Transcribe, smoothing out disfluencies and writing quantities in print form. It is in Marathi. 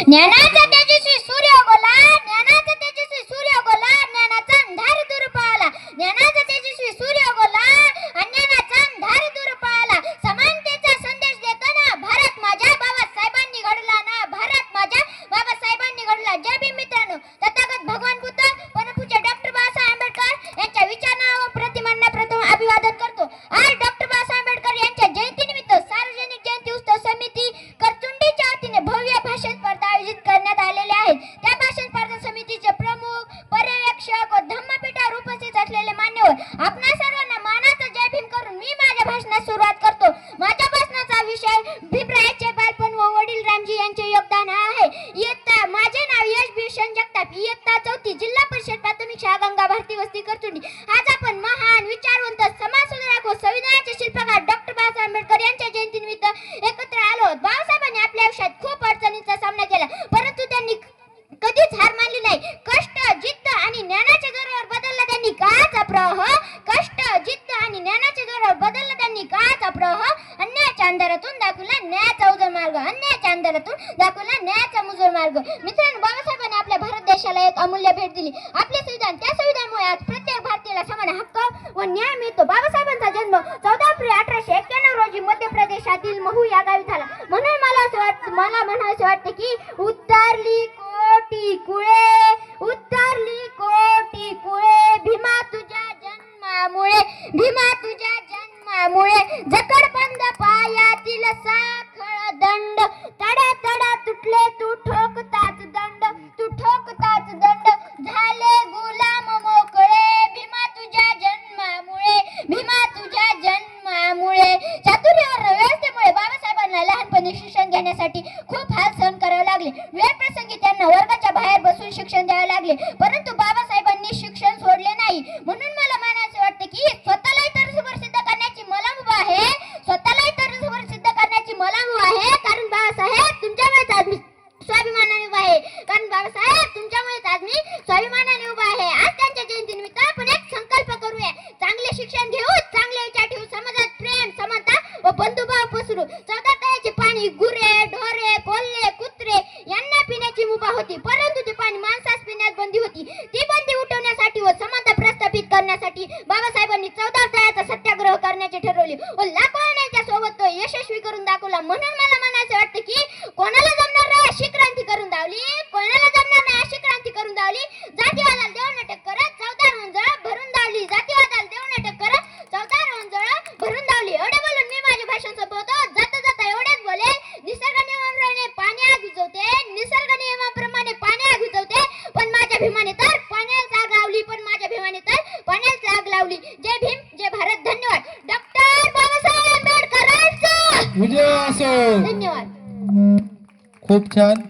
ज्ञानाचा तेजस्वी सूर्य उगवला, ज्ञानाचा तेजस्वी सूर्य उगवला, ज्ञानाचा अंधार दूर पळाला. ज्ञानाचा तेजस्वी सूर्य उगवला, अज्ञानाचा अंधार दूर पळाला. समानतेचा संदेश देताना भारत माझ्या बाबासाहेबांनी घडला ना, भारत माझ्या बाबासाहेबांनी घडला. जय भीम मित्रांनो. तथागत भगवान बुद्ध, परमपूज्य डॉक्टर बाबासाहेब आंबेडकर यांच्या विचारांना व प्रतिमांना प्रथम अभिवादन करतो. आज डॉक्टर बाबासाहेब आंबेडकर यांच्या जयंतीनिमित्त सार्वजनिक जयंती उत्सव समिती करचुंडीच्या वतीने भव्य भाषण स्पर्धा आयोजित करण्यात आलेल्या आहेत. त्या भाषण स्पर्धा समितीचे प्रमुख, पर्यवेक्षक व धम्मपीठावर उपस्थित असलेले मान्यवर, आपणा सर्वांना मानाचा जय भीम करून मी माझ्या भाषणास सुरुवात करतो. माझ्या भाषणाचा विषय भीमरायाचे बालपण व वडील रामजी यांचे योगदान आहे. माझे नाव यश भूषण जगताप, इयत्ता 4, जिल्हा परिषद प्राथमिक शाळा गंगा भारती वस्ती करचुंडी. आज आपण महान विचारवंत, समाज सुधारक व संविधानाचे शिल्पकार डॉक्टर बाबासाहेब आंबेडकर यांच्या जयंतीनिमित्त एकत्र आलो आहोत. बाबासाहेबांनी आपल्या आयुष्यात खूप अडचणींचा सामना केला, परंतु त्यांनी कधीच हार मानली नाही. कष्ट, जिद्द आणि ज्ञानाच्या जोरावर बदलला त्यांनी काळाचा प्रवाह. कष्ट, जिद्द आणि ज्ञानाच्या जोरावर बदलला त्यांनी काळाचा प्रवाह. अन्यायाच्या अंधारातून दाखवला न्यायाचा उजळ मार्ग, अन्यायाच्या अंधारातून दाखवला न्यायाचा उजळ मार्ग. मित्रांनो, बाबासाहेबांनी आपल्या भारत देशाला एक अमूल्य भेट दिली, आपले संविधान. त्या संविधानामुळे आज प्रत्येक भारतीयाला समान हक्क व न्याय मिळतो. बाबासाहेबांचा जन्म 14 एप्रिल 1891 रोजी मध्य प्रदेशातील महू या गावी झाला. म्हणून मला म्हणायचे वाटते की उतरली कोटी कुळे, उतरली कोटी कुळे, भीमा तुझ्या जन्मामुळे, भीमा तुझ्या जन्मामुळे. जकडबंद पायातील साखळ दंड, तडा तडा तुटले तू ठोकताच दंड, तू ठोकताच दंड. झाले गुलाम मोकळे, भीमा तुझ्या जन्मामुळे, भीमा तुझ्या जन्मामुळे. चातुर्यावर व्यवस्थेमुळे बाबासाहेबांना लहानपणी शिक्षण घेण्यासाठी खूप हाल सहन करावे लागले. वेळ प्रसंगी त्यांना वर्गाच्या बाहेर बसून शिक्षण द्यावे लागले, परंतु बाबासाहेबांनी शिक्षण सोडले नाही. म्हणून मला म्हणायचे वाटते की स्वतःलाही तडजोड सिद्ध करण्याची मला उभा आहे, स्वतःलाही तडजोड सिद्ध करण्याची मला उभा आहे. कारण बाबासाहेब तुमच्यामुळेच आज मी स्वाभिमानाने उभा आहे, कारण बाबासाहेब तुमच्यामुळेच आज मी स्वाभिमानाने उभा आहे. आज त्यांच्या जयंतीनिमित्त आपण एक संकल्प करूया, चांगले शिक्षण घेऊ, चांगले विचार ठेवू, समाजात प्रेम, समानता व बंधुभाव पसरू. 14 तळ्याचे पाणी गुरे, ढोरे, कोल्हे, कुत्रे यांना पिण्याची मुभा होती, परंतु ते पाणी माणसास पिण्यास बंदी होती. ती बंदी उठवण्यासाठी व समानता प्रस्थापित करण्यासाठी बाबासाहेबांनी 14 तळ्याचा सत्याग्रह करण्याचे ठरवले व लाखो आण्याच्या सोबत तो यशस्वी करून दाखवला. म्हणून मला म्हणायचे वाटते की कोणाला जमणार नाही अशी क्रांती करून दावली, कोणाला जमणार नाही अशी क्रांती करून दावली. जातीवादाला देव नाटक करत 14 रोंजळ भरून दावली, जातीवादाला देव नाटक करत 14 रोंजळ भरून दावली. एवढे बोलून मी माझे भाषण संपवतो. जाता जाता एवढेच बोले, निसर्ग नियमाप्रमाणे पाणी आग विझवते, निसर्ग नियमाप्रमाणे पाणी आग विझवते, पण माझ्या भीमाने तर पाण्याला आग लावली, पण माझ्या भीमाने तर पाण्याला आग लावली. जय भीम, जय भारत. धन्यवाद. डॉक्टर बाबासाहेब आंबेडकरांचा विजय असो. धन्यवाद. खूप छान.